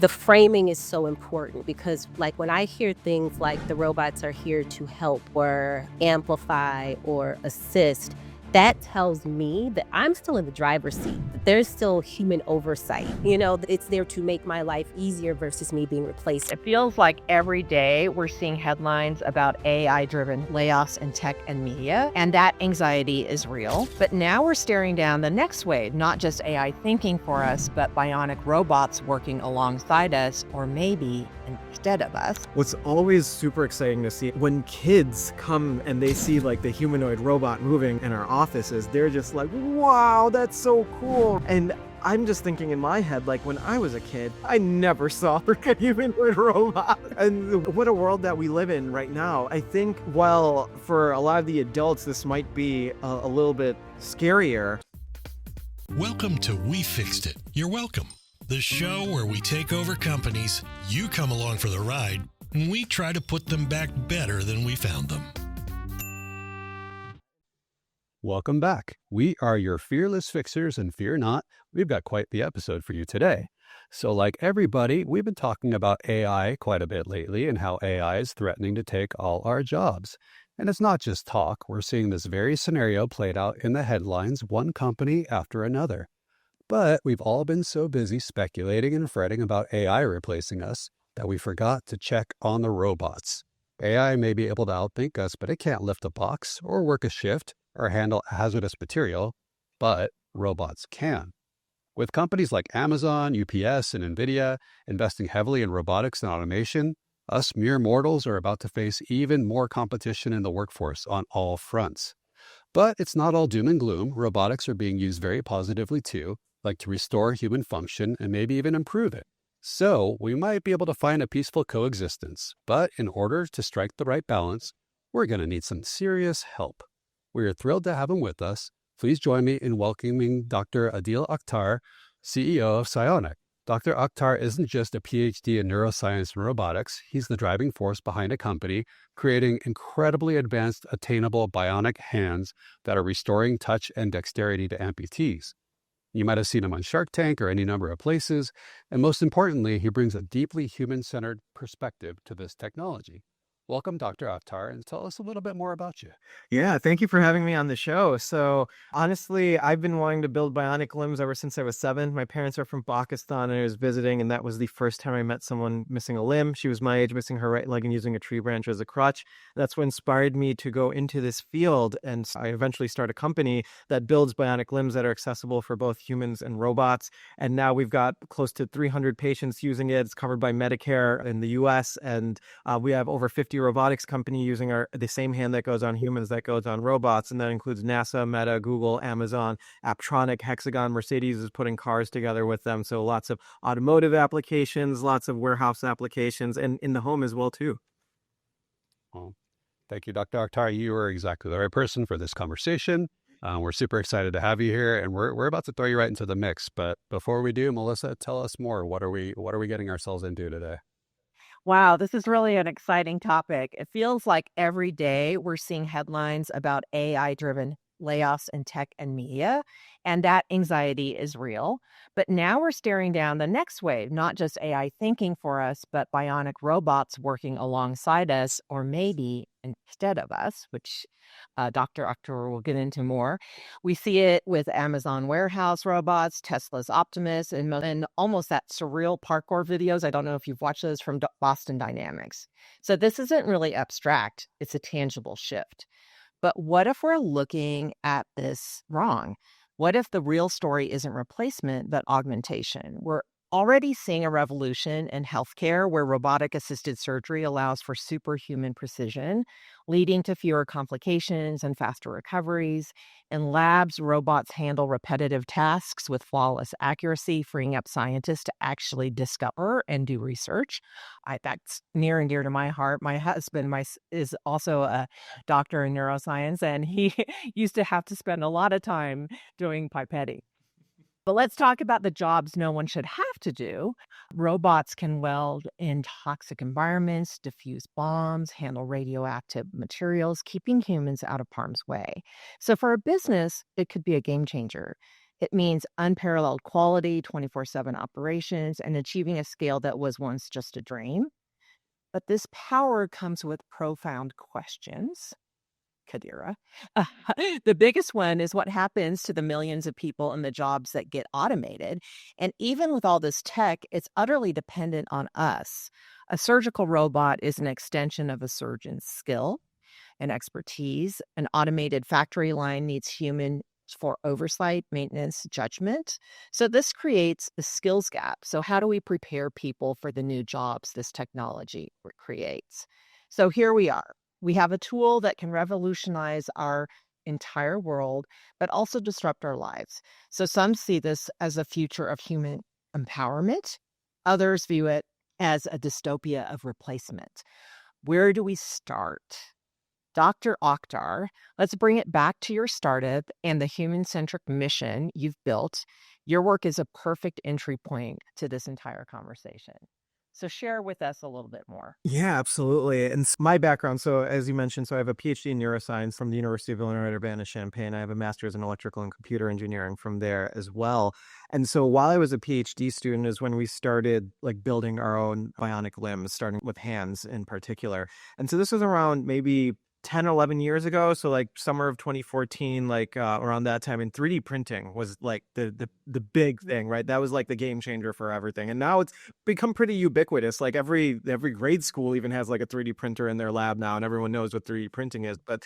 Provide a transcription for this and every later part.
The framing is so important because, like, when I hear things like the robots are here to help or amplify or assist, that tells me that I'm still in the driver's seat, that there's still human oversight. It's there to make my life easier versus me being replaced. It feels like every day we're seeing headlines about AI-driven layoffs in tech and media, and that anxiety is real. But now we're staring down the next wave, not just AI thinking for us, but bionic robots working alongside us, or maybe instead of us. What's always super exciting to see when kids come and they see like the humanoid robot moving in our offices, they're just like, wow, that's so cool. And I'm just thinking in my head, like when I was a kid, I never saw a humanoid robot. And what a world that we live in right now. I think while for a lot of the adults, this might be a little bit scarier. Welcome to We Fixed It. You're welcome. The show where we take over companies, you come along for the ride, and we try to put them back better than we found them. Welcome back. We are your fearless fixers, and fear not, we've got quite the episode for you today. So like everybody, we've been talking about AI quite a bit lately and how AI is threatening to take all our jobs. And it's not just talk. We're seeing this very scenario played out in the headlines, one company after another. But we've all been so busy speculating and fretting about AI replacing us that we forgot to check on the robots. AI may be able to outthink us, but it can't lift a box or work a shift or handle hazardous material, but robots can. With companies like Amazon, UPS, and NVIDIA investing heavily in robotics and automation, us mere mortals are about to face even more competition in the workforce on all fronts. But it's not all doom and gloom. Robotics are being used very positively too, like to restore human function and maybe even improve it. So we might be able to find a peaceful coexistence, but in order to strike the right balance, we're going to need some serious help. We are thrilled to have him with us. Please join me in welcoming Dr. Aadeel Akhtar, CEO of Psyonic. Dr. Akhtar isn't just a PhD in neuroscience and robotics. He's the driving force behind a company creating incredibly advanced, attainable bionic hands that are restoring touch and dexterity to amputees. You might have seen him on Shark Tank or any number of places. And most importantly, he brings a deeply human-centered perspective to this technology. Welcome, Dr. Akhtar, and tell us a little bit more about you. Yeah, thank you for having me on the show. So honestly, I've been wanting to build bionic limbs ever since I was 7. My parents are from Pakistan and I was visiting, and that was the first time I met someone missing a limb. She was my age, missing her right leg and using a tree branch as a crutch. That's what inspired me to go into this field, and I eventually started a company that builds bionic limbs that are accessible for both humans and robots. And now we've got close to 300 patients using it. It's covered by Medicare in the US, and we have over 50 robotics company using the same hand that goes on humans that goes on robots, and that includes NASA, Meta, Google, Amazon, Apptronic, Hexagon, Mercedes is putting cars together with them. So lots of automotive applications, lots of warehouse applications, and in the home as well too. Well, thank you, Dr. Akhtar. You are exactly the right person for this conversation. We're super excited to have you here, and we're about to throw you right into the mix. But before we do, Melissa, tell us more. What are we getting ourselves into today? Wow, this is really an exciting topic. It feels like every day we're seeing headlines about AI-driven layoffs in tech and media, and that anxiety is real. But now we're staring down the next wave, not just AI thinking for us, but bionic robots working alongside us, or maybe instead of us, which Dr. Akhtar will get into more. We see it with Amazon warehouse robots, Tesla's Optimus, and almost that surreal parkour videos. I don't know if you've watched those from Boston Dynamics. So this isn't really abstract. It's a tangible shift. But what if we're looking at this wrong? What if the real story isn't replacement, but augmentation? We're already seeing a revolution in healthcare where robotic-assisted surgery allows for superhuman precision, leading to fewer complications and faster recoveries. In labs, robots handle repetitive tasks with flawless accuracy, freeing up scientists to actually discover and do research. That's near and dear to my heart. My husband is also a doctor in neuroscience, and he used to have to spend a lot of time doing pipetting. But let's talk about the jobs no one should have to do. Robots can weld in toxic environments, defuse bombs, handle radioactive materials, keeping humans out of harm's way. So for a business, it could be a game changer. It means unparalleled quality, 24/7 operations, and achieving a scale that was once just a dream. But this power comes with profound questions, Kadira. Uh, the biggest one is what happens to the millions of people and the jobs that get automated. And even with all this tech, it's utterly dependent on us. A surgical robot is an extension of a surgeon's skill and expertise. An automated factory line needs humans for oversight, maintenance, judgment. So this creates a skills gap. So how do we prepare people for the new jobs this technology creates? So here we are. We have a tool that can revolutionize our entire world, but also disrupt our lives. So some see this as a future of human empowerment. Others view it as a dystopia of replacement. Where do we start? Dr. Akhtar, let's bring it back to your startup and the human-centric mission you've built. Your work is a perfect entry point to this entire conversation. So share with us a little bit more. Yeah, absolutely. And my background, so as you mentioned, so I have a PhD in neuroscience from the University of Illinois Urbana-Champaign. I have a master's in electrical and computer engineering from there as well. And so while I was a PhD student is when we started like building our own bionic limbs, starting with hands in particular. And so this was around maybe 10, 11 years ago. So like summer of 2014, like around that time, and 3D printing was like the big thing, right? That was like the game changer for everything. And now it's become pretty ubiquitous. Like every grade school even has like a 3D printer in their lab now, and everyone knows what 3D printing is. But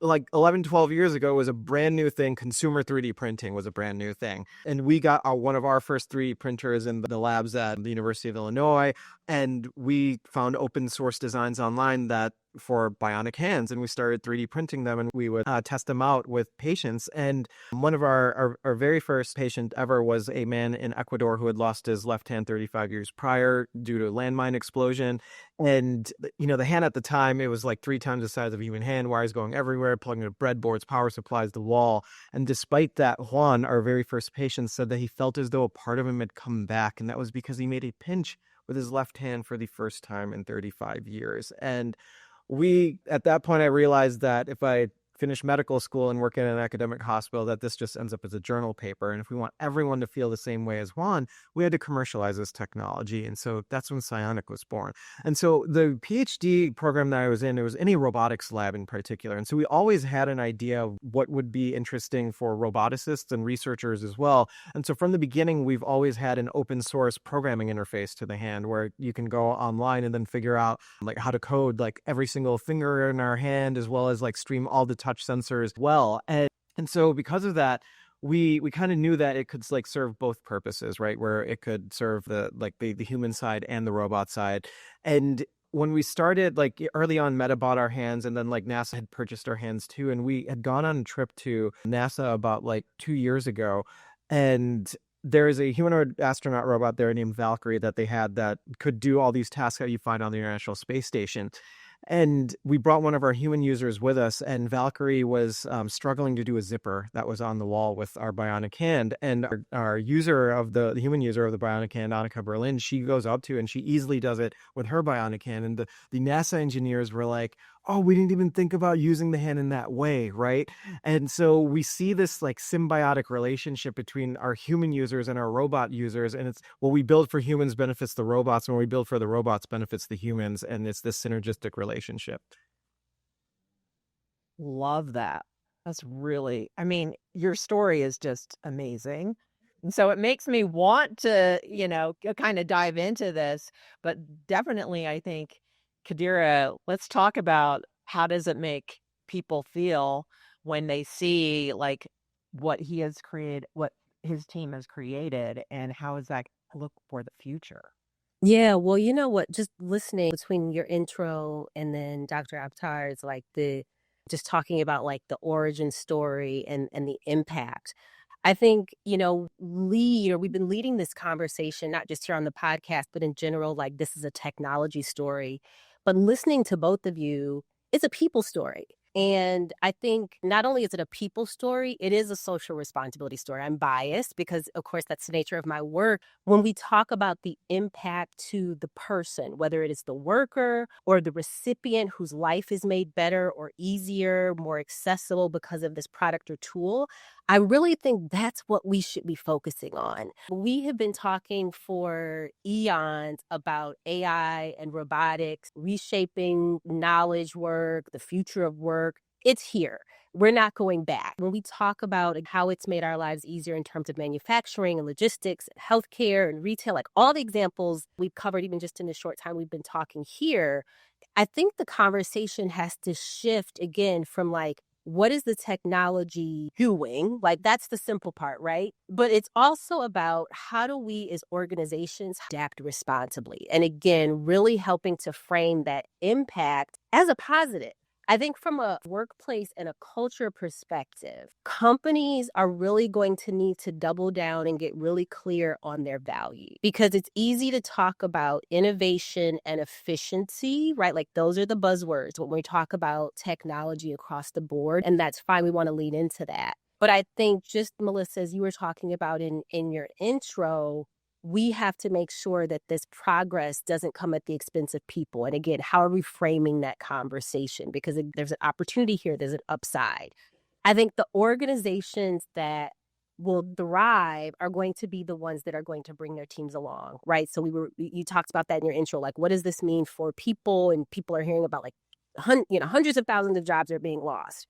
like 11, 12 years ago was a brand new thing. Consumer 3D printing was a brand new thing. And we got one of our first 3D printers in the labs at the University of Illinois. And we found open source designs online that for bionic hands, and we started 3D printing them, and we would test them out with patients. And one of our very first patient ever was a man in Ecuador who had lost his left hand 35 years prior due to a landmine explosion. And, you know, the hand at the time, it was like 3 times the size of a human hand, wires going everywhere, plugging into breadboards, power supplies, the wall. And despite that, Juan, our very first patient, said that he felt as though a part of him had come back. And that was because he made a pinch with his left hand for the first time in 35 years. And at that point, I realized that if I finish medical school and work in an academic hospital, that this just ends up as a journal paper. And if we want everyone to feel the same way as Juan, we had to commercialize this technology. And so that's when Psyonic was born. And so the PhD program that I was in, it was in a robotics lab in particular. And so we always had an idea of what would be interesting for roboticists and researchers as well. And so from the beginning, we've always had an open source programming interface to the hand where you can go online and then figure out like how to code like every single finger in our hand, as well as like stream all the touch sensors well. And so because of that, we kind of knew that it could like serve both purposes, right? Where it could serve the human side and the robot side. And when we started, like early on, Meta bought our hands, and then like NASA had purchased our hands too. And we had gone on a trip to NASA about like 2 years ago. And there is a humanoid astronaut robot there named Valkyrie that they had that could do all these tasks that you find on the International Space Station. And we brought one of our human users with us, and Valkyrie was struggling to do a zipper that was on the wall with our bionic hand. And our user of the human user of the bionic hand, Annika Berlin, she goes up to and she easily does it with her bionic hand. And the NASA engineers were like, oh, we didn't even think about using the hand in that way, right? And so we see this like symbiotic relationship between our human users and our robot users. And it's what we build for humans benefits the robots, and what we build for the robots benefits the humans. And it's this synergistic relationship. Love that. That's really, I mean, your story is just amazing. And so it makes me want to, kind of dive into this. But definitely, I think, Kadira, let's talk about how does it make people feel when they see like what he has created, what his team has created, and how does that look for the future? Yeah, well, you know what? Just listening between your intro and then Dr. Akhtar's like just talking about like the origin story and the impact. I think, we've been leading this conversation, not just here on the podcast, but in general, like this is a technology story. But listening to both of you, it's a people story. And I think not only is it a people story, it is a social responsibility story. I'm biased because, of course, that's the nature of my work. When we talk about the impact to the person, whether it is the worker or the recipient whose life is made better or easier, more accessible because of this product or tool, I really think that's what we should be focusing on. We have been talking for eons about AI and robotics, reshaping knowledge work, the future of work. It's here. We're not going back. When we talk about how it's made our lives easier in terms of manufacturing and logistics, and healthcare and retail, like all the examples we've covered, even just in the short time we've been talking here, I think the conversation has to shift again from like, what is the technology doing? Like, that's the simple part, right? But it's also about how do we as organizations adapt responsibly? And again, really helping to frame that impact as a positive. I think from a workplace and a culture perspective, companies are really going to need to double down and get really clear on their value because it's easy to talk about innovation and efficiency, right? Like those are the buzzwords when we talk about technology across the board. And that's fine. We want to lean into that. But I think just, Melissa, as you were talking about in your intro, we have to make sure that this progress doesn't come at the expense of people. And again, how are we framing that conversation? Because there's an opportunity here, there's an upside. I think the organizations that will thrive are going to be the ones that are going to bring their teams along, right? So you talked about that in your intro, like what does this mean for people? And people are hearing about like, hundreds of thousands of jobs are being lost.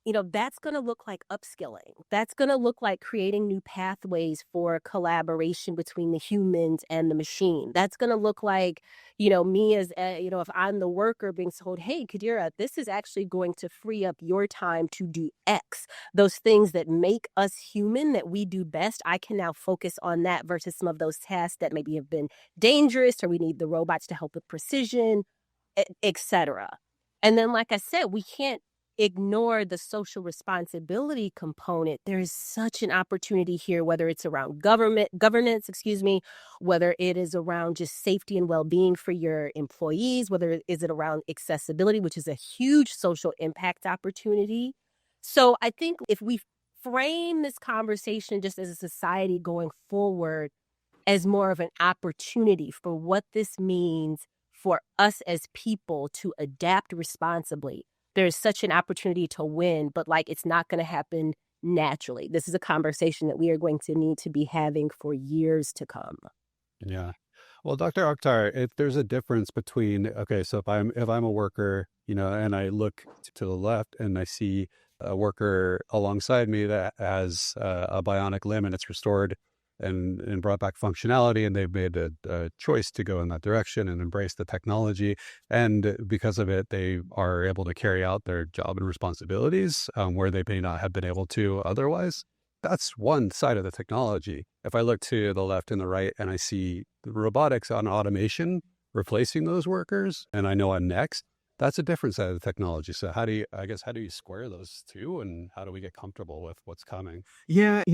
That's going to look like upskilling. That's going to look like creating new pathways for collaboration between the humans and the machine. That's going to look like, me as, if I'm the worker being told, hey, Kadira, this is actually going to free up your time to do X. Those things that make us human, that we do best, I can now focus on that versus some of those tasks that maybe have been dangerous or we need the robots to help with precision, et cetera. And then, like I said, we can't ignore the social responsibility component. There is such an opportunity here, whether it's around governance, whether it is around just safety and well-being for your employees, whether is it around accessibility, which is a huge social impact opportunity. So I think if we frame this conversation just as a society going forward as more of an opportunity for what this means for us as people to adapt responsibly, there's such an opportunity to win, but it's not going to happen naturally. This is a conversation that we are going to need to be having for years to come. Yeah. Well, Dr. Akhtar, if there's a difference between, okay, so if I'm a worker, and I look to the left and I see a worker alongside me that has a bionic limb and it's restored and brought back functionality, and they've made a choice to go in that direction and embrace the technology. And because of it, they are able to carry out their job and responsibilities where they may not have been able to otherwise. That's one side of the technology. If I look to the left and the right and I see the robotics on automation replacing those workers, and I know I'm next, that's a different side of the technology. So how do you square those two, and how do we get comfortable with what's coming? Yeah,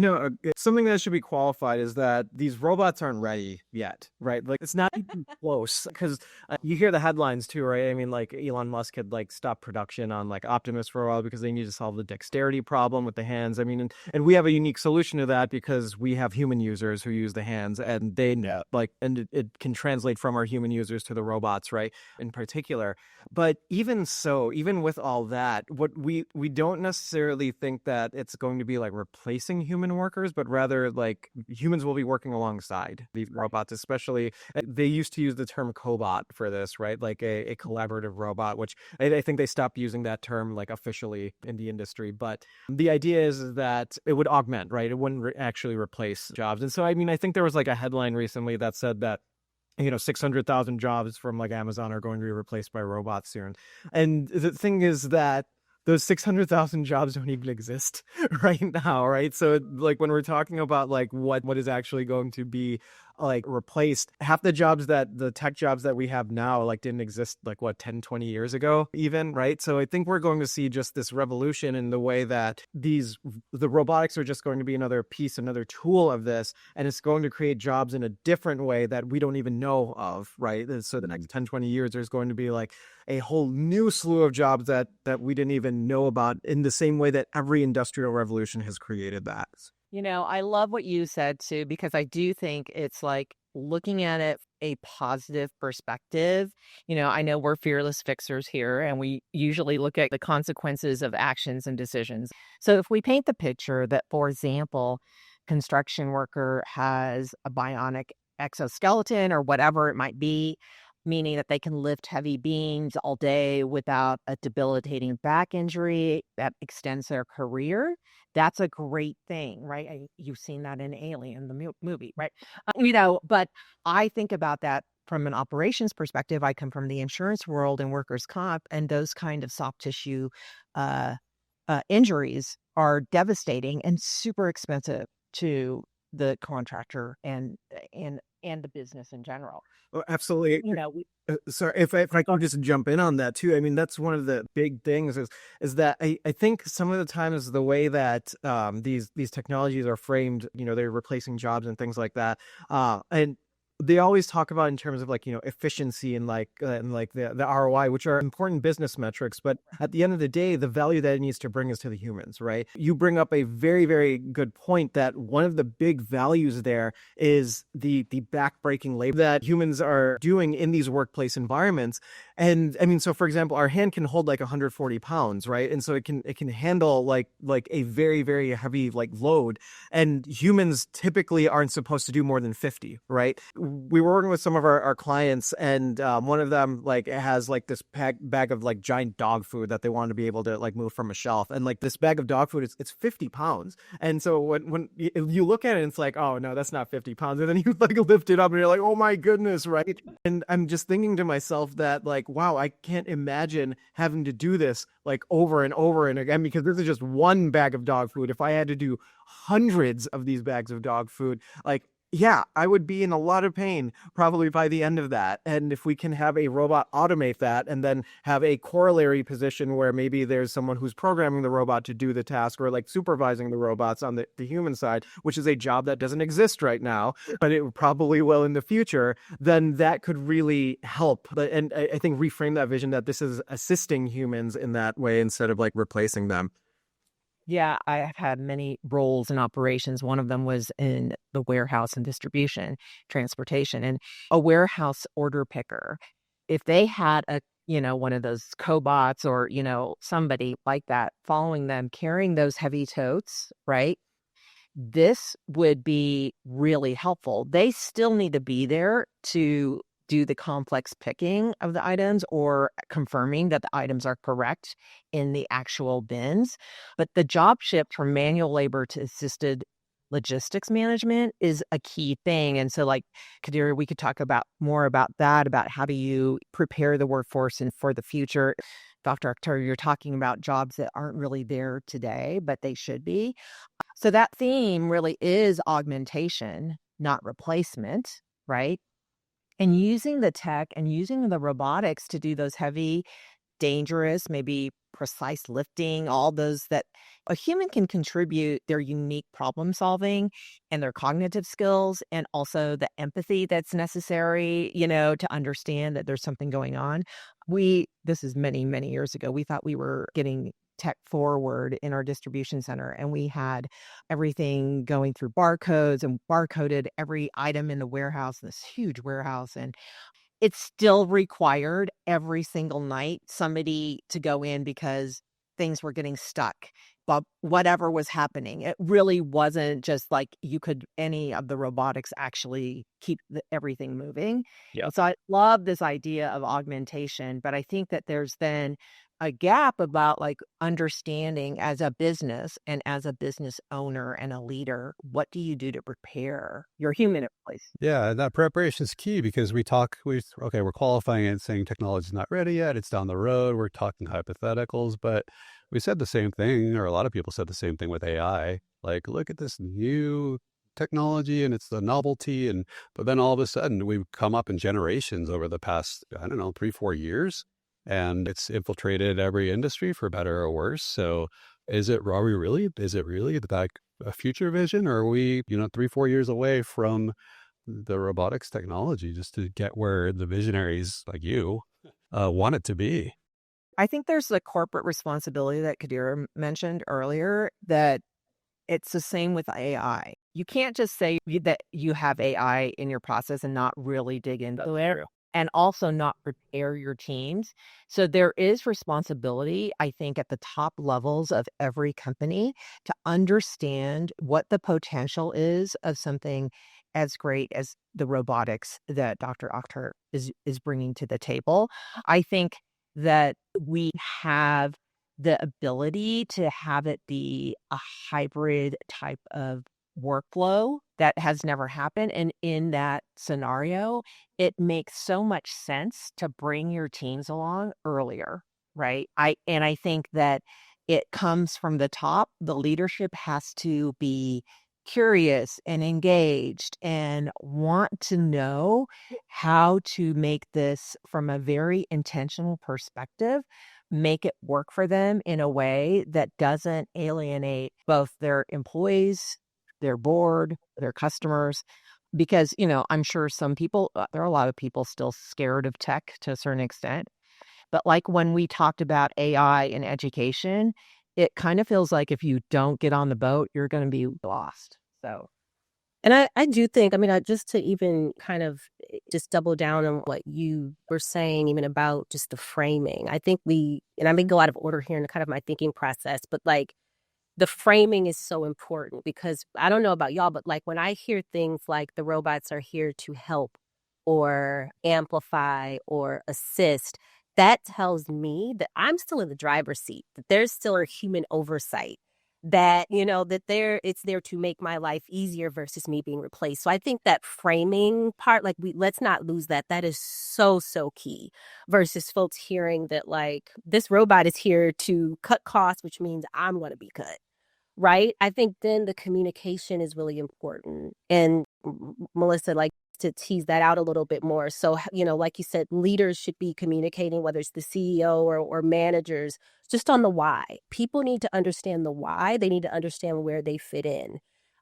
something that should be qualified is that these robots aren't ready yet, right? Like it's not even close, because you hear the headlines too, right? I mean, like Elon Musk had stopped production on Optimus for a while because they need to solve the dexterity problem with the hands. I mean, and we have a unique solution to that because we have human users who use the hands, and they know, and it can translate from our human users to the robots, right? In particular. But even so, even with all that, what we don't necessarily think that it's going to be replacing human workers, but rather humans will be working alongside these robots. Especially, they used to use the term cobot for this, right? Like a collaborative robot, which I think they stopped using that term officially in the industry. But the idea is that it would augment, right? It wouldn't actually replace jobs. And so, I mean, I think there was a headline recently that said that 600,000 jobs from Amazon are going to be replaced by robots soon. And the thing is that those 600,000 jobs don't even exist right now, right? So when we're talking about what is actually going to be like replaced half the jobs that the tech jobs that we have now like didn't exist like what 10, 20 years ago even, right? So I think we're going to see just this revolution in the way that the robotics are just going to be another piece, another tool of this, and it's going to create jobs in a different way that we don't even know of, right? And so the next 10, 20 years, there's going to be like a whole new slew of jobs that we didn't even know about, in the same way that every industrial revolution has created that. I love what you said too, because I do think it's like looking at it a positive perspective. I know we're fearless fixers here, and we usually look at the consequences of actions and decisions. So if we paint the picture that, for example, construction worker has a bionic exoskeleton or whatever it might be, meaning that they can lift heavy beams all day without a debilitating back injury that extends their career. That's a great thing, right? You've seen that in Alien, the movie, right? But I think about that from an operations perspective. I come from the insurance world and workers' comp, and those kind of soft tissue uh, injuries are devastating and super expensive to the contractor and the business in general. Oh, absolutely. You know, we, Sorry, if I could just jump in on that too. I mean, that's one of the big things is that I think some of the times the way that these technologies are framed, they're replacing jobs and things like that. And they always talk about in terms of like, efficiency and like the ROI, which are important business metrics. But at the end of the day, the value that it needs to bring is to the humans, right? You bring up a very, very good point that one of the big values there is the backbreaking labor that humans are doing in these workplace environments. And I mean, so for example, our hand can hold like 140 pounds, right? And so it can handle like a very, very heavy like load. And humans typically aren't supposed to do more than 50, right? We were working with some of our clients, and one of them like has like this bag of like giant dog food that they want to be able to like move from a shelf. And like this bag of dog food, it's 50 pounds. And so when you look at it, it's like, oh no, that's not 50 pounds. And then you like lift it up and you're like, oh my goodness, right? And I'm just thinking to myself that like, wow, I can't imagine having to do this like over and over and again, because this is just one bag of dog food. If I had to do hundreds of these bags of dog food, like, yeah, I would be in a lot of pain probably by the end of that. And if we can have a robot automate that and then have a corollary position where maybe there's someone who's programming the robot to do the task, or like supervising the robots on the human side, which is a job that doesn't exist right now, but it probably will in the future, then that could really help. And I think reframe that vision that this is assisting humans in that way instead of like replacing them. Yeah, I have had many roles in operations. One of them was in the warehouse and distribution, transportation, and a warehouse order picker. If they had one of those cobots or, somebody like that following them, carrying those heavy totes, right? This would be really helpful. They still need to be there to do the complex picking of the items or confirming that the items are correct in the actual bins. But the job shift from manual labor to assisted logistics management is a key thing. And so like Kadir, we could talk about more about that, about how do you prepare the workforce and for the future. Dr. Akhtar, you're talking about jobs that aren't really there today, but they should be. So that theme really is augmentation, not replacement, right? And using the tech and using the robotics to do those heavy, dangerous, maybe precise lifting, all those that a human can contribute their unique problem solving and their cognitive skills, and also the empathy that's necessary, to understand that there's something going on. This is many, many years ago, we thought we were getting tech forward in our distribution center, and we had everything going through barcodes and barcoded every item in the warehouse, this huge warehouse. And it still required every single night somebody to go in because things were getting stuck, but whatever was happening, it really wasn't just like any of the robotics actually keep everything moving. Yeah. So I love this idea of augmentation, but I think that there's then a gap about like understanding as a business and as a business owner and a leader, what do you do to prepare your human employees? Yeah, that preparation is key because we're qualifying it, saying technology is not ready yet. It's down the road. We're talking hypotheticals, but we said the same thing, or a lot of people said the same thing with AI. Like, look at this new technology and it's the novelty. But then all of a sudden we've come up in generations over the past, I don't know, 3-4 years, and it's infiltrated every industry for better or worse. So is it really like a future vision, or are we, 3-4 years away from the robotics technology just to get where the visionaries like you want it to be? I think there's the corporate responsibility that Kadira mentioned earlier, that it's the same with AI. You can't just say that you have AI in your process and not really dig into it, and also not prepare your teams. So there is responsibility, I think, at the top levels of every company to understand what the potential is of something as great as the robotics that Dr. Akhtar is bringing to the table. I think that we have the ability to have it be a hybrid type of workflow that has never happened. And in that scenario, it makes so much sense to bring your teams along earlier, right? I think that it comes from the top. The leadership has to be curious and engaged and want to know how to make this from a very intentional perspective, make it work for them in a way that doesn't alienate both their employees, their board, their customers. Because, I'm sure some people, there are a lot of people still scared of tech to a certain extent. But like when we talked about AI in education, it kind of feels like if you don't get on the boat, you're going to be lost. So And I do think, I mean, just to even kind of just double down on what you were saying, even about just the framing, I think and I may go out of order here in kind of my thinking process, but like the framing is so important because I don't know about y'all, but like when I hear things like the robots are here to help or amplify or assist, that tells me that I'm still in the driver's seat, that there's still a human oversight, that, that it's there to make my life easier versus me being replaced. So I think that framing part, like let's not lose that. That is so, so key versus folks hearing that like this robot is here to cut costs, which means I'm going to be cut. Right? I think then the communication is really important. And Melissa, like to tease that out a little bit more. So, like you said, leaders should be communicating, whether it's the CEO or managers, just on the why. People need to understand the why. They need to understand where they fit in.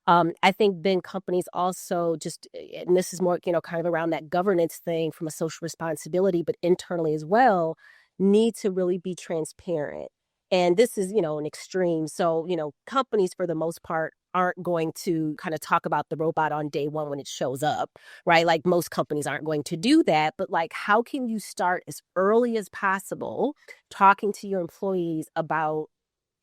I think then companies also just, and this is more, kind of around that governance thing from a social responsibility, but internally as well, need to really be transparent. And this is, an extreme. So, companies for the most part aren't going to kind of talk about the robot on day one when it shows up, right? Like most companies aren't going to do that. But like, how can you start as early as possible talking to your employees about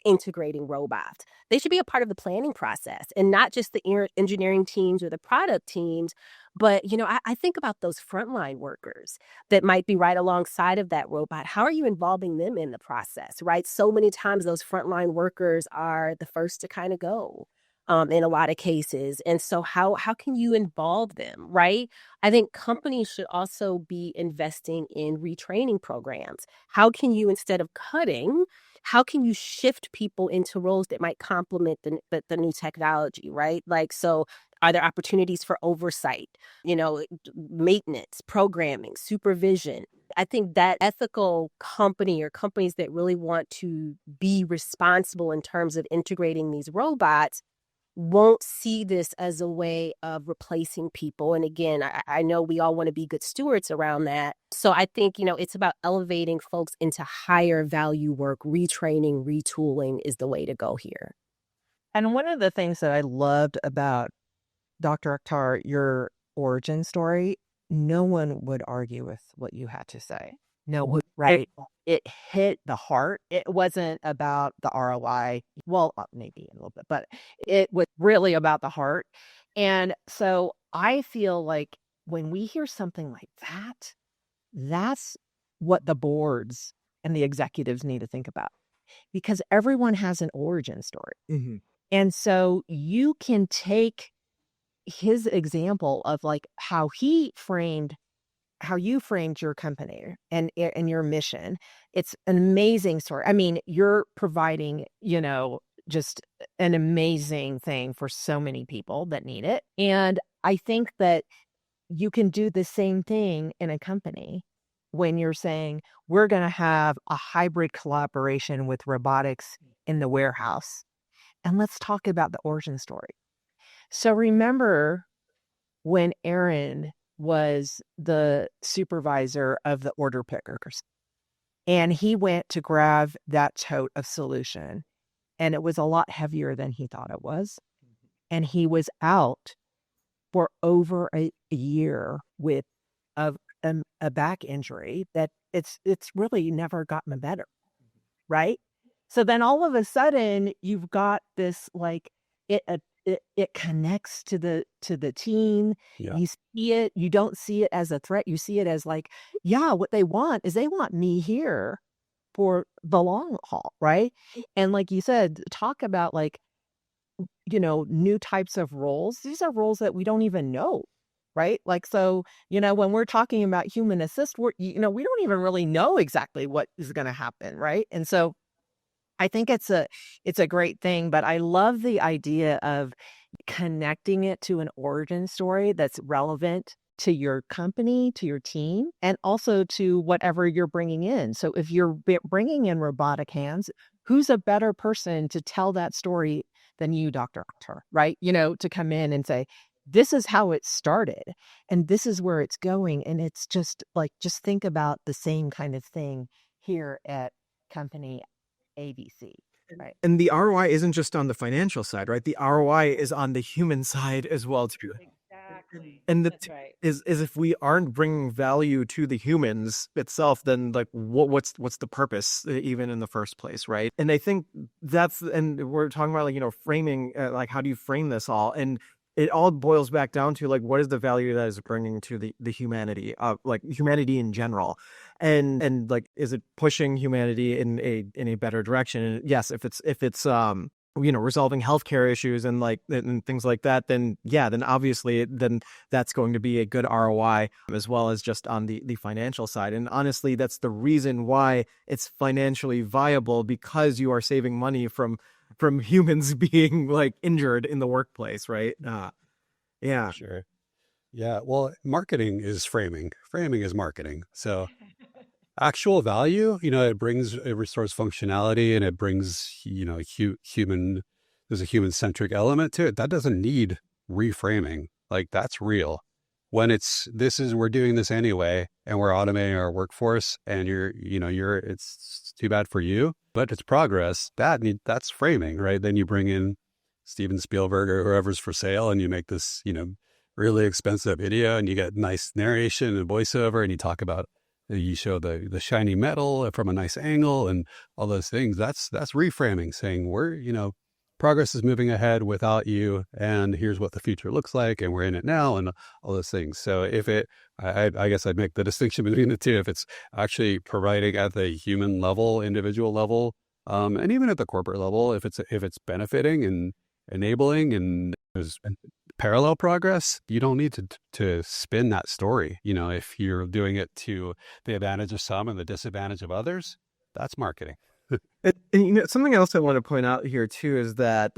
integrating robots? They should be a part of the planning process and not just the engineering teams or the product teams. But, I think about those frontline workers that might be right alongside of that robot. How are you involving them in the process, right? So many times those frontline workers are the first to kind of go. In a lot of cases. And so how can you involve them, right? I think companies should also be investing in retraining programs. How can you, instead of cutting, how can you shift people into roles that might complement the new technology, right? Like, so are there opportunities for oversight, maintenance, programming, supervision? I think that ethical company or companies that really want to be responsible in terms of integrating these robots won't see this as a way of replacing people. And again, I know we all want to be good stewards around that. So I think, it's about elevating folks into higher value work. Retraining, retooling is the way to go here. And one of the things that I loved about Dr. Akhtar, your origin story, no one would argue with what you had to say. No one, right? It hit the heart. It wasn't about the ROI. Well, maybe a little bit, but it was really about the heart. And so I feel like when we hear something like that, that's what the boards and the executives need to think about, because everyone has an origin story. Mm-hmm. And so you can take his example of like how you framed your company and your mission. It's an amazing story. I mean, you're providing, just an amazing thing for so many people that need it. And I think that you can do the same thing in a company when you're saying, we're going to have a hybrid collaboration with robotics in the warehouse. And let's talk about the origin story. So remember when Aaron was the supervisor of the order pickers and he went to grab that tote of solution and it was a lot heavier than he thought it was. And he was out for over a year with a back injury that it's really never gotten better, right? So then all of a sudden you've got this like it connects to the team. Yeah. You see it, you don't see it as a threat. You see it as like, yeah, what they want is they want me here for the long haul, right? And like you said, talk about like, new types of roles. These are roles that we don't even know, right? Like, so, when we're talking about human assist, we don't even really know exactly what is going to happen, right? And so I think it's a great thing, but I love the idea of connecting it to an origin story that's relevant to your company, to your team, and also to whatever you're bringing in. So if you're bringing in robotic hands, who's a better person to tell that story than you, Dr. Akhtar, right? To come in and say, this is how it started and this is where it's going. And it's just think about the same kind of thing here at company ABC, right? And the ROI isn't just on the financial side, right? The ROI is on the human side as well too. Exactly. And That's right. is if we aren't bringing value to the humans itself, then like what's the purpose even in the first place, right? And I think and we're talking about like framing, like how do you frame this all, and it all boils back down to like what is the value that is bringing to the humanity, like humanity in general, and like is it pushing humanity in a better direction? And yes, if it's resolving healthcare issues and like and things like that, then obviously then that's going to be a good ROI as well as just on the financial side. And honestly, that's the reason why it's financially viable, because you are saving money from humans being like injured in the workplace, right? Yeah. Sure. Yeah. Well, marketing is framing. Framing is marketing. So actual value, it restores functionality and it brings, there's a human centric element to it. That doesn't need reframing. Like that's real. When we're doing this anyway, and we're automating our workforce and it's too bad for you, but it's progress. That's framing, right? Then you bring in Steven Spielberg or whoever's for sale and you make this, really expensive video and you get nice narration and voiceover and you show the shiny metal from a nice angle and all those things. That's reframing, saying progress is moving ahead without you, and here's what the future looks like, and we're in it now, and all those things. So I guess I'd make the distinction between the two. If it's actually providing at the human level, individual level, and even at the corporate level, if it's benefiting and enabling and there's parallel progress, you don't need to spin that story. If you're doing it to the advantage of some and the disadvantage of others, that's marketing. And something else I want to point out here too is that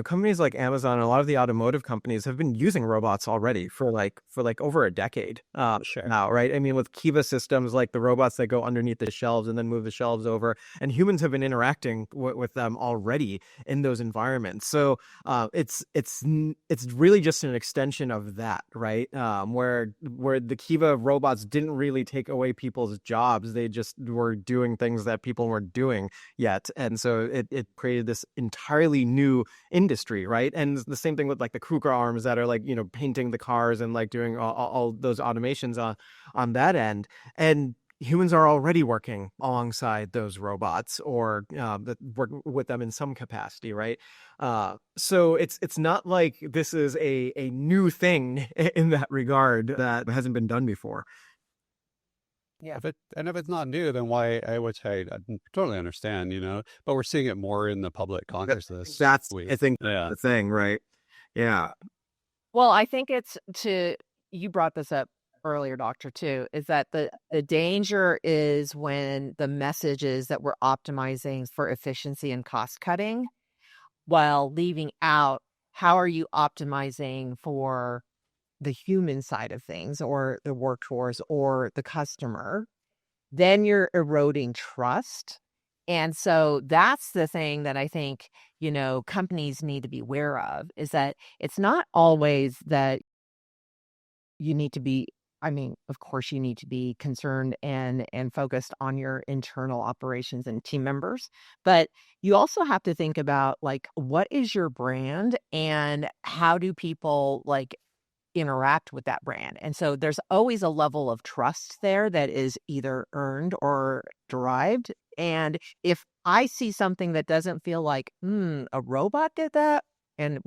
companies like Amazon and a lot of the automotive companies have been using robots already for like over a decade Sure. now, right? I mean, with Kiva systems, like the robots that go underneath the shelves and then move the shelves over, and humans have been interacting with them already in those environments. So it's really just an extension of that, right? Where the Kiva robots didn't really take away people's jobs; they just were doing things that people weren't doing yet. And so it created this entirely new industry, right? And the same thing with like the Kruger arms that are like, painting the cars and like doing all those automations on that end. And humans are already working alongside those robots or that work with them in some capacity, right? So it's not like this is a new thing in that regard that hasn't been done before. Yeah. If it's not new, then why? Which I totally understand, but we're seeing it more in the public consciousness. That's I think Yeah. the thing, right? Yeah. Well, I think you brought this up earlier, Doctor, too, is that the danger is when the messages that we're optimizing for efficiency and cost cutting while leaving out how are you optimizing for the human side of things or the workforce or the customer, then you're eroding trust. And so that's the thing that I think, companies need to be aware of, is that it's not always that you need to be, I mean, of course you need to be concerned and focused on your internal operations and team members, but you also have to think about, like, what is your brand and how do people like interact with that brand. And so there's always a level of trust there that is either earned or derived. And if I see something that doesn't feel like, a robot did that, and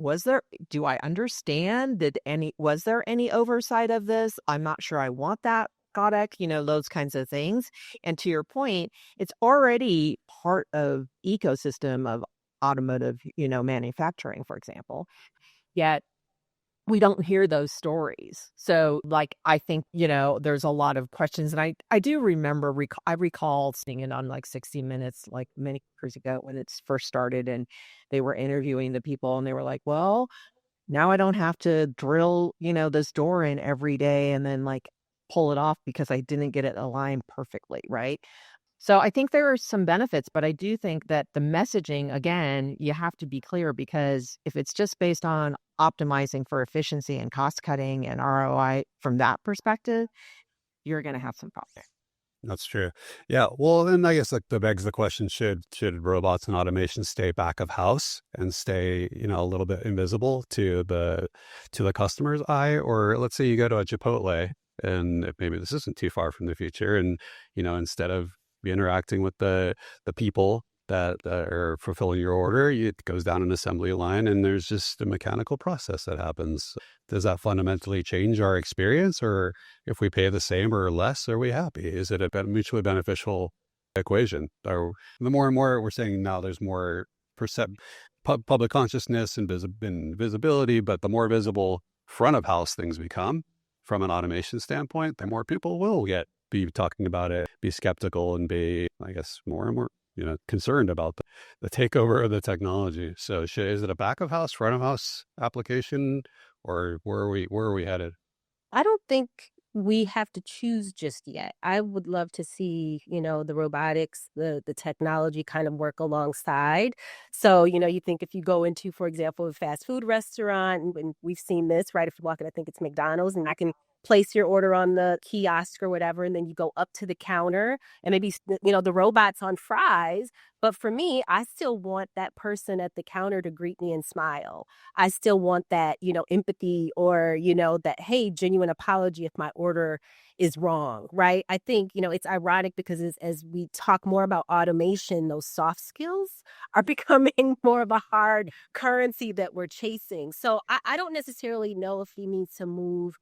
do I understand? Was there any oversight of this? I'm not sure I want that product, those kinds of things. And to your point, it's already part of ecosystem of automotive, manufacturing, for example. Yet we don't hear those stories. So, like, I think, there's a lot of questions. And I do remember, I recall seeing it on like 60 Minutes, like many years ago when it first started, and they were interviewing the people and they were like, well, now I don't have to drill, this door in every day and then like pull it off because I didn't get it aligned perfectly. Right. So I think there are some benefits, but I do think that the messaging, again, you have to be clear, because if it's just based on optimizing for efficiency and cost cutting and ROI from that perspective, you're going to have some problems. That's true. Yeah. Well, then I guess like that begs the question, should robots and automation stay back of house and stay, a little bit invisible to the customer's eye? Or let's say you go to a Chipotle, and maybe this isn't too far from the future, and instead of interacting with the people that are fulfilling your order, it goes down an assembly line and there's just a mechanical process that happens. Does that fundamentally change our experience? Or if we pay the same or less, are we happy? Is it a mutually beneficial equation? Or the more and more we're saying now, there's more public consciousness and visibility, but the more visible front of house things become from an automation standpoint, the more people will be talking about it, be skeptical, and be, I guess, more and more concerned about the takeover of the technology. So is it a back of house, front of house application, or where are we headed? I don't think we have to choose just yet. I would love to see, the robotics, the technology kind of work alongside. So, you think if you go into, for example, a fast food restaurant, and we've seen this, right? If you walk in, I think it's McDonald's, and you can place your order on the kiosk or whatever, and then you go up to the counter and maybe, the robot's on fries. But for me, I still want that person at the counter to greet me and smile. I still want that, empathy, or, that, hey, genuine apology if my order is wrong, right? I think, it's ironic because as we talk more about automation, those soft skills are becoming more of a hard currency that we're chasing. So I don't necessarily know if we need to move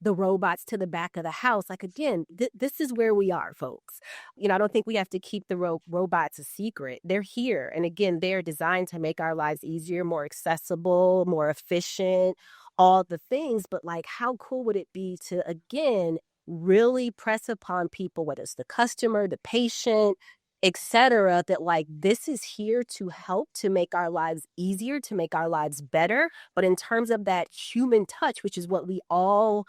the robots to the back of the house. Like, again, this is where we are, folks. I don't think we have to keep the robots a secret. They're here. And again, they're designed to make our lives easier, more accessible, more efficient, all the things. But like, how cool would it be to, again, really press upon people, whether it's the customer, the patient, etc., that like this is here to help to make our lives easier, to make our lives better. But in terms of that human touch, which is what we all,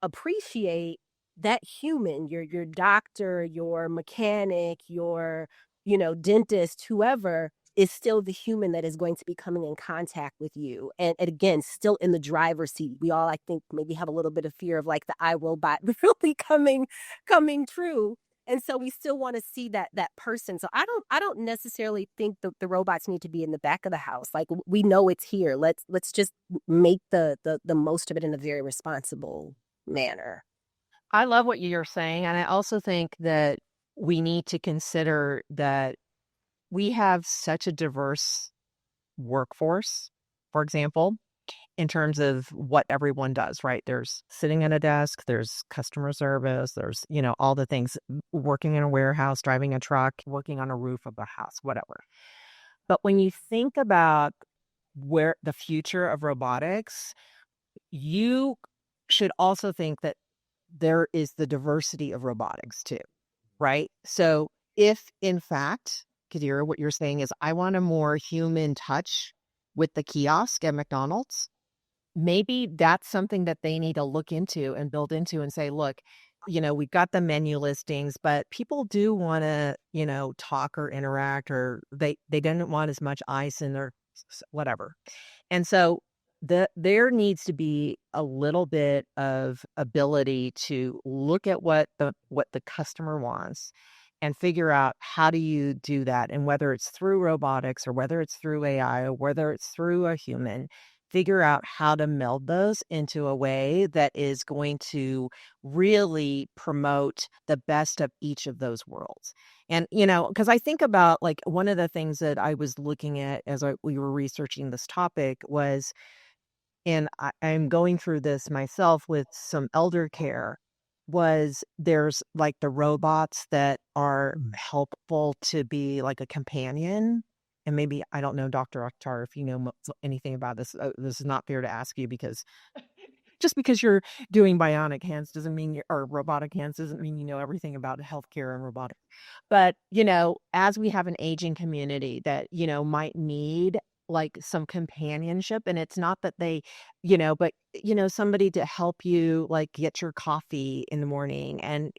appreciate, that human, your doctor, your mechanic, your, dentist, whoever, is still the human that is going to be coming in contact with you. And again, still in the driver's seat. We all, I think, maybe have a little bit of fear of like the iRobot really coming true. And so we still want to see that person. So I don't necessarily think the robots need to be in the back of the house. Like, we know it's here. Let's just make the most of it in a very responsible manner. I love what you're saying. And I also think that we need to consider that we have such a diverse workforce, for example, in terms of what everyone does, right? There's sitting at a desk, there's customer service, there's, all the things, working in a warehouse, driving a truck, working on a roof of a house, whatever. But when you think about where the future of robotics, you should also think that there is the diversity of robotics too, right? So if in fact Kadir, what you're saying is I want a more human touch with the kiosk at McDonald's. Maybe that's something that they need to look into and build into and say, look, we've got the menu listings, but people do want to, talk or interact, or they don't want as much ice in their whatever. And so there needs to be a little bit of ability to look at what the customer wants and figure out how do you do that. And whether it's through robotics or whether it's through AI or whether it's through a human, figure out how to meld those into a way that is going to really promote the best of each of those worlds. And, because I think about like one of the things that I was looking at as we were researching this topic was, and I'm going through this myself with some elder care, was there's like the robots that are helpful to be like a companion. And maybe, I don't know, Dr. Akhtar, if you know anything about this. This is not fair to ask you because just because you're doing bionic hands doesn't mean or robotic hands doesn't mean you know everything about healthcare and robotics. But, as we have an aging community that, might need like some companionship, and it's not that they, but, somebody to help you like get your coffee in the morning and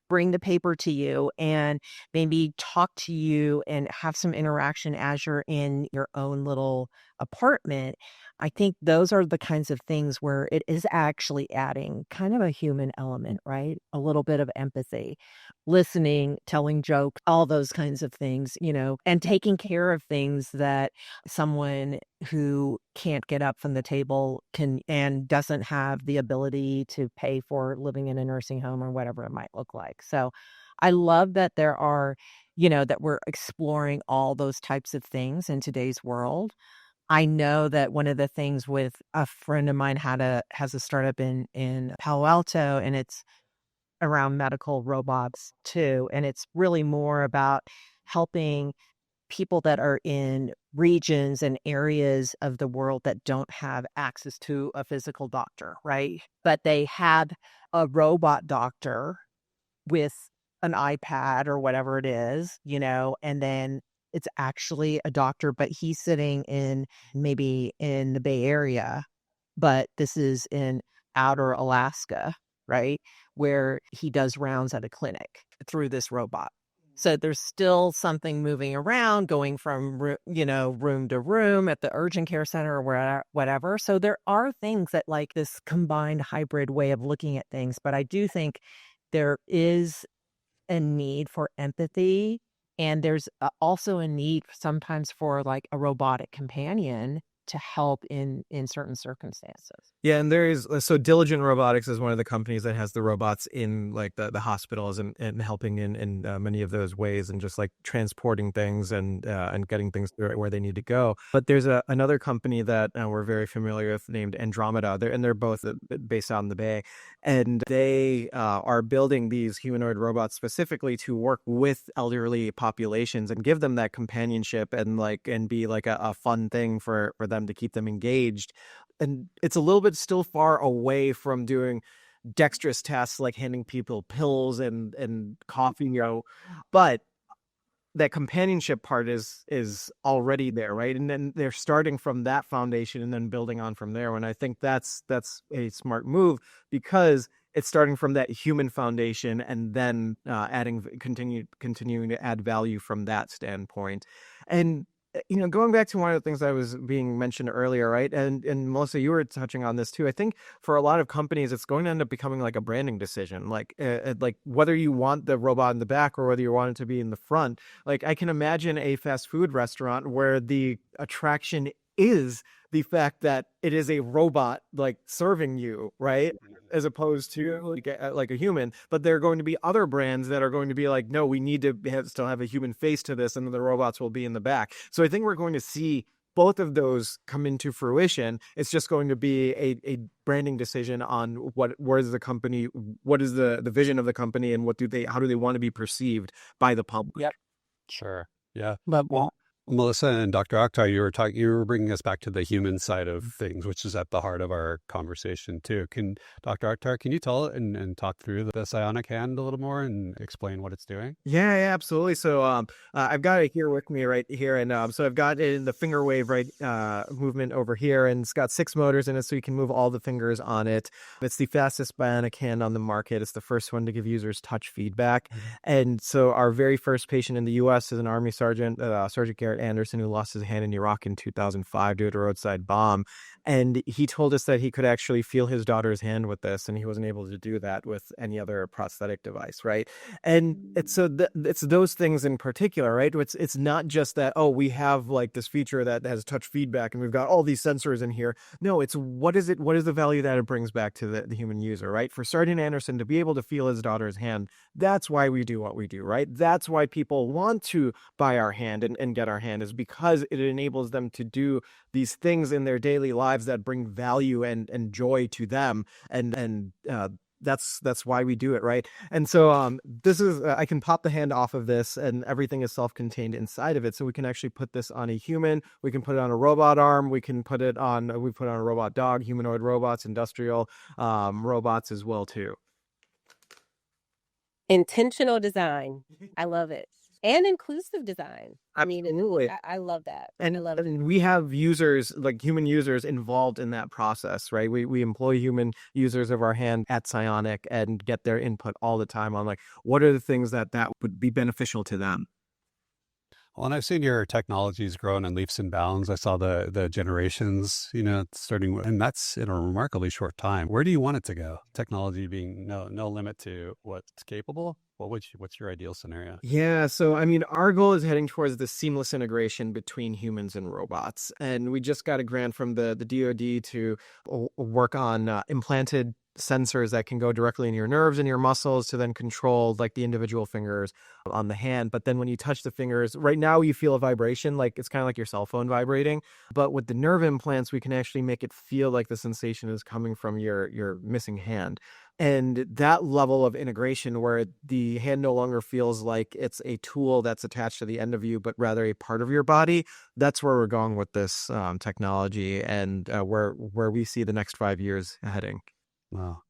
bring the paper to you and maybe talk to you and have some interaction as you're in your own little apartment. I think those are the kinds of things where it is actually adding kind of a human element, right? A little bit of empathy, listening, telling jokes, all those kinds of things, and taking care of things that someone who can't get up from the table can and doesn't have the ability to pay for living in a nursing home or whatever it might look like. So I love that there are, that we're exploring all those types of things in today's world. I know that one of the things with a friend of mine has a startup in Palo Alto, and it's around medical robots too. And it's really more about helping people that are in regions and areas of the world that don't have access to a physical doctor, right? But they have a robot doctor with an iPad or whatever it is, and then it's actually a doctor, but he's sitting maybe in the Bay Area, but this is in outer Alaska, right? Where he does rounds at a clinic through this robot. So there's still something moving around, going from, room to room at the urgent care center or whatever. So there are things that like this combined hybrid way of looking at things. But I do think there is a need for empathy. And there's also a need sometimes for like a robotic companion to help in certain circumstances. Yeah, and there is so Diligent Robotics is one of the companies that has the robots in like the hospitals and helping in many of those ways and just like transporting things and getting things where they need to go. But there's another company that we're very familiar with named Andromeda. They're both based out in the Bay, and they are building these humanoid robots specifically to work with elderly populations and give them that companionship and be like a fun thing for them to keep them engaged. And it's a little bit still far away from doing dexterous tasks like handing people pills and coffee, but that companionship part is already there, right? And then they're starting from that foundation and then building on from there. And I think that's a smart move because it's starting from that human foundation and then continuing to add value from that standpoint. And going back to one of the things that was being mentioned earlier, right? And Melissa, you were touching on this too. I think for a lot of companies, it's going to end up becoming like a branding decision, like whether you want the robot in the back or whether you want it to be in the front. Like I can imagine a fast food restaurant where the attraction is the fact that it is a robot like serving you, right? As opposed to like a human. But there are going to be other brands that are going to be like, no, we need to still have a human face to this, and the robots will be in the back. So I think we're going to see both of those come into fruition. It's just going to be a branding decision on where is the company, what is the vision of the company, and how do they want to be perceived by the public. Yep. Sure. Yeah. But Melissa and Dr. Akhtar, you were bringing us back to the human side of things, which is at the heart of our conversation too. Dr. Akhtar, can you tell and talk through the psionic hand a little more and explain what it's doing? Yeah, absolutely. So, I've got it here with me right here, and so I've got it in the finger wave movement over here, and it's got 6 motors in it, so you can move all the fingers on it. It's the fastest bionic hand on the market. It's the first one to give users touch feedback, and so our very first patient in the U.S. is an Army Sergeant, Sergeant Garrett Anderson, who lost his hand in Iraq in 2005 due to a roadside bomb, and he told us that he could actually feel his daughter's hand with this, and he wasn't able to do that with any other prosthetic device, right? And it's those things in particular, right? It's not just that, oh, we have like this feature that has touch feedback and we've got all these sensors in here. No, it's what is the value that it brings back to the human user, right? For Sergeant Anderson to be able to feel his daughter's hand, that's why we do what we do, right? That's why people want to buy our hand and get our hand, is because it enables them to do these things in their daily lives that bring value and joy to them. And that's why we do it, right? And so this is I can pop the hand off of this, and everything is self-contained inside of it. So we can actually put this on a human, we can put it on a robot arm, we put it on a robot dog, humanoid robots, industrial robots as well too. Intentional design. I love it. And inclusive design. I mean, Absolutely. I love that. And, I love it. and we have users, like human users, involved in that process, right? We employ human users of our hand at Psyonic and get their input all the time on like, what are the things that would be beneficial to them. Well, and I've seen your technology's grown in leaps and bounds. I saw the generations, starting, and that's in a remarkably short time. Where do you want it to go? Technology being no limit to what's capable. What's your ideal scenario? Yeah, so I mean, our goal is heading towards the seamless integration between humans and robots, and we just got a grant from the DoD to work on implanted sensors that can go directly in your nerves and your muscles to then control like the individual fingers on the hand. But then when you touch the fingers, right now you feel a vibration, like it's kind of like your cell phone vibrating. But with the nerve implants, we can actually make it feel like the sensation is coming from your missing hand. And that level of integration where the hand no longer feels like it's a tool that's attached to the end of you, but rather a part of your body, that's where we're going with this technology, and where we see the next 5 years heading. Wow.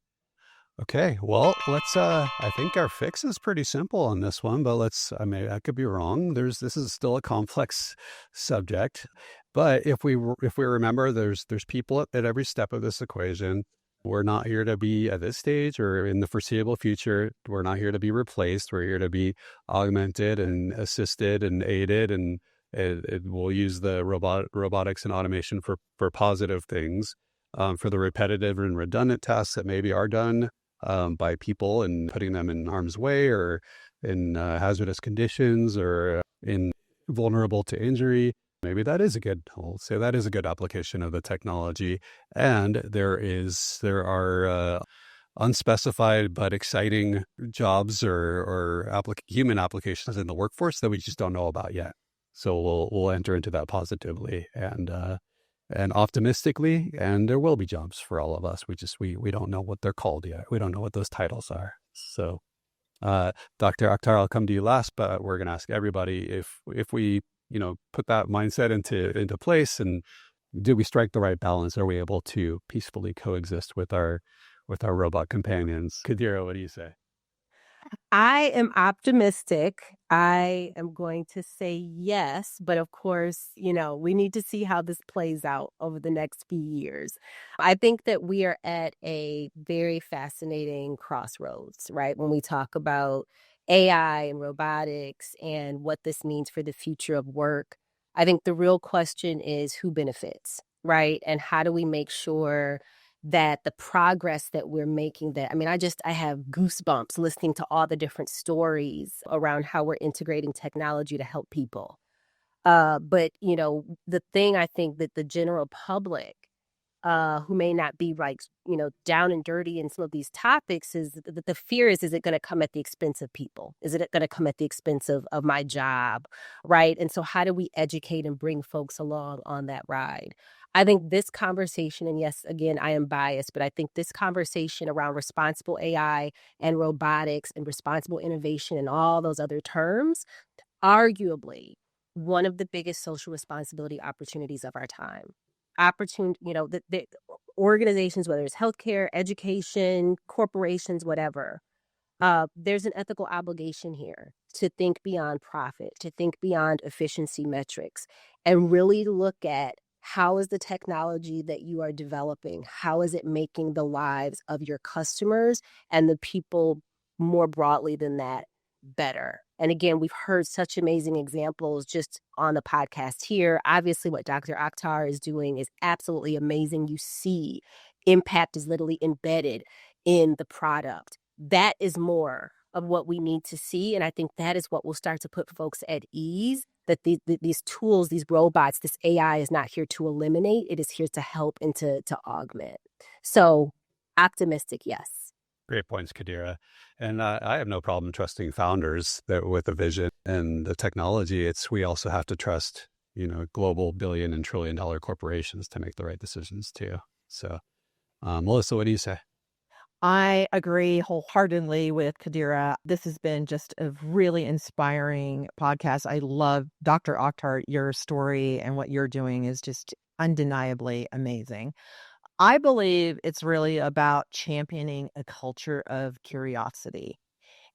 Okay. Well, I think our fix is pretty simple on this one, but I could be wrong. This is still a complex subject, but if we remember, there's people at every step of this equation. We're not here to be at this stage or in the foreseeable future. We're not here to be replaced. We're here to be augmented and assisted and aided, and we'll use the robotics and automation for positive things. For the repetitive and redundant tasks that maybe are done by people and putting them in harm's way or in hazardous conditions or in vulnerable to injury, maybe we'll say that is a good application of the technology. And there are unspecified but exciting jobs or human applications in the workforce that we just don't know about yet. So we'll enter into that positively and optimistically, and there will be jobs for all of us. We don't know what they're called yet. We don't know what those titles are. So, Dr. Akhtar, I'll come to you last, but we're going to ask everybody if we, put that mindset into place, and do we strike the right balance? Are we able to peacefully coexist with our robot companions? Kadira, what do you say? I am optimistic. I am going to say yes, but of course, we need to see how this plays out over the next few years. I think that we are at a very fascinating crossroads, right? When we talk about AI and robotics and what this means for the future of work, I think the real question is who benefits, right? And how do we make sure that the progress that we're making, I have goosebumps listening to all the different stories around how we're integrating technology to help people. But the thing I think that the general public, who may not be down and dirty in some of these topics, is that the fear is it going to come at the expense of people? Is it going to come at the expense of my job, right? And so how do we educate and bring folks along on that ride? I think this conversation, and yes, again, I am biased, but I think this conversation around responsible AI and robotics and responsible innovation and all those other terms, arguably, one of the biggest social responsibility opportunities of our time. Opportunity, the organizations, whether it's healthcare, education, corporations, whatever, there's an ethical obligation here to think beyond profit, to think beyond efficiency metrics, and really look at how is the technology that you are developing, how is it making the lives of your customers and the people more broadly than that better. And again, we've heard such amazing examples just on the podcast here. Obviously, what Dr. Akhtar is doing is absolutely amazing. You see, impact is literally embedded in the product. That is more of what we need to see. And I think that is what will start to put folks at ease, that these tools, these robots, this AI is not here to eliminate. It is here to help and to augment. So optimistic, yes. Great points, Kadira. And I have no problem trusting founders that with a vision and the technology. We also have to trust, global billion and trillion dollar corporations to make the right decisions too. So, Melissa, what do you say? I agree wholeheartedly with Kadira. This has been just a really inspiring podcast. I love Dr. Akhtar. Your story and what you're doing is just undeniably amazing. I believe it's really about championing a culture of curiosity.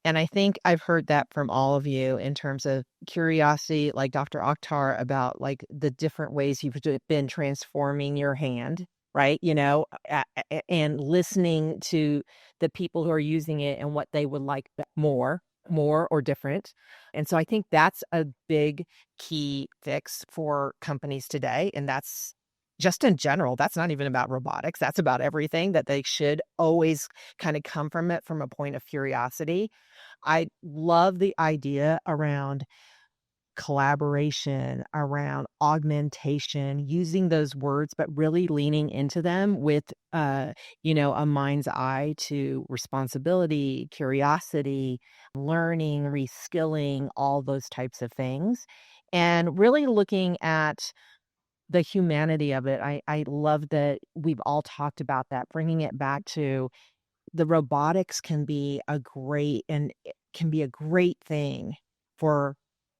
And I think I've heard that from all of you in terms of curiosity, like Dr. Akhtar, about like the different ways you've been transforming your hand, right? And listening to the people who are using it and what they would like more or different. And so I think that's a big key fix for companies today. And that's just in general, that's not even about robotics. That's about everything, that they should always kind of come from it from a point of curiosity. I love the idea around collaboration, around augmentation, using those words, but really leaning into them with, a mind's eye to responsibility, curiosity, learning, reskilling, all those types of things. And really looking at the humanity of it. I love that we've all talked about that, bringing it back to the robotics can be a great thing for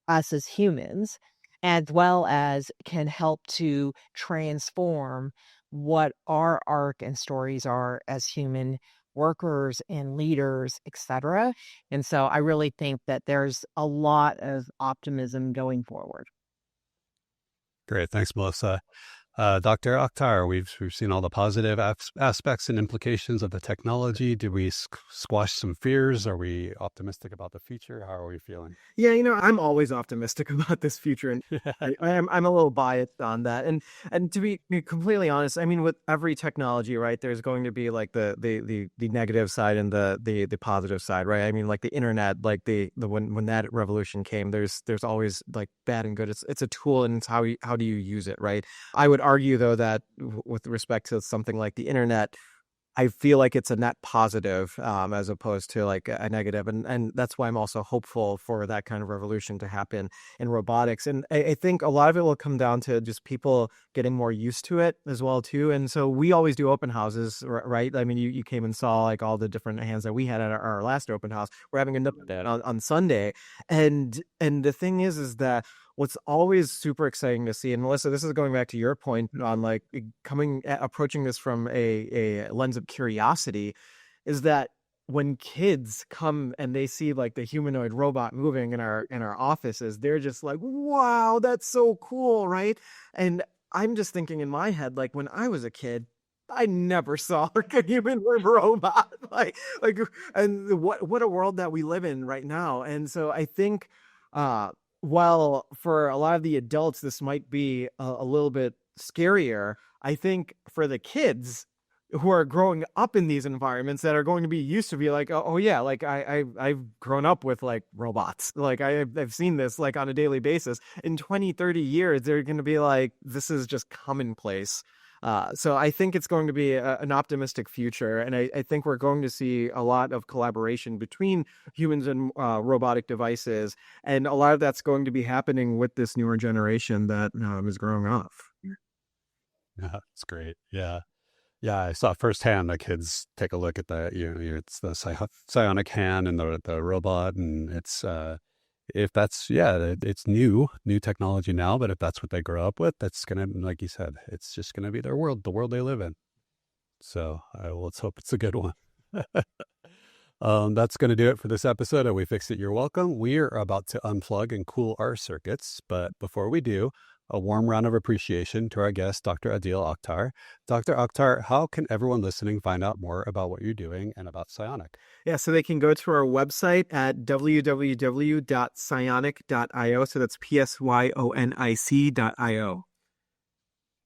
us as humans, as well as can help to transform what our arc and stories are as human workers and leaders, etc. And so I really think that there's a lot of optimism going forward. Great. Thanks, Melissa. Dr. Akhtar, we've seen all the positive aspects and implications of the technology. Did we squash some fears? Are we optimistic about the future? How are we feeling? Yeah, I'm always optimistic about this future, and I'm a little biased on that. And to be completely honest, I mean, with every technology, right, there's going to be like the negative side and the positive side, right? I mean, like the internet, like the when that revolution came, there's always like bad and good. It's a tool, and it's how do you use it, right? I would argue though that with respect to something like the internet, I feel like it's a net positive as opposed to like a negative. And that's why I'm also hopeful for that kind of revolution to happen in robotics. And I think a lot of it will come down to just people getting more used to it as well, too. And so we always do open houses, right? I mean, you came and saw like all the different hands that we had at our last open house. We're having another on Sunday. And the thing is that what's always super exciting to see, and Melissa, this is going back to your point on like approaching this from a lens of curiosity, is that when kids come and they see like the humanoid robot moving in our offices, they're just like, wow, that's so cool, right? And I'm just thinking in my head, like when I was a kid, I never saw a humanoid robot, and what a world that we live in right now. And so I think, while for a lot of the adults, this might be a little bit scarier, I think for the kids who are growing up in these environments that are going to be used to be like, oh yeah, like I've grown up with like robots. Like I've seen this like on a daily basis. In 20-30 years, they're going to be like, this is just commonplace. So I think it's going to be an optimistic future. And I think we're going to see a lot of collaboration between humans and robotic devices. And a lot of that's going to be happening with this newer generation that is growing up. Yeah, that's great. Yeah. Yeah, I saw firsthand the kids take a look at the, it's the psionic hand and the robot, and if that's, it's new technology now, but if that's what they grow up with, that's going to, like you said, it's just going to be their world, the world they live in. So let's hope it's a good one. That's going to do it for this episode of We Fixed It, You're Welcome. We're about to unplug and cool our circuits, but before we do, a warm round of appreciation to our guest, Dr. Aadeel Akhtar. Dr. Akhtar, how can everyone listening find out more about what you're doing and about Psyonic? Yeah, so they can go to our website at www.psyonic.io. So that's psyonic.io.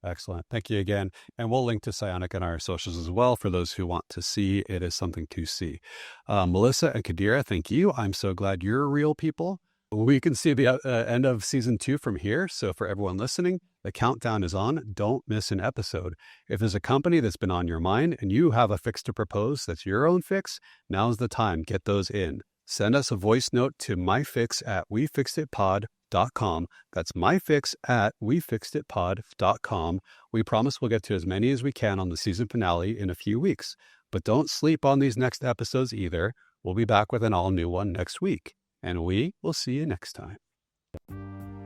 Excellent. Thank you again. And we'll link to Psyonic in our socials as well for those who want to see. It is something to see. Melissa and Kadira, thank you. I'm so glad you're real people. We can see the end of season 2 from here. So for everyone listening, the countdown is on. Don't miss an episode. If there's a company that's been on your mind and you have a fix to propose that's your own fix, now's the time. Get those in. Send us a voice note to myfix@wefixeditpod.com. That's myfix@wefixeditpod.com. We promise we'll get to as many as we can on the season finale in a few weeks. But don't sleep on these next episodes either. We'll be back with an all-new one next week. And we will see you next time.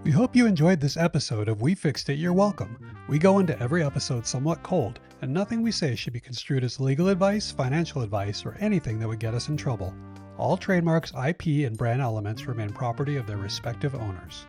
We hope you enjoyed this episode of We Fixed It, You're Welcome. We go into every episode somewhat cold, and nothing we say should be construed as legal advice, financial advice, or anything that would get us in trouble. All trademarks, IP, and brand elements remain property of their respective owners.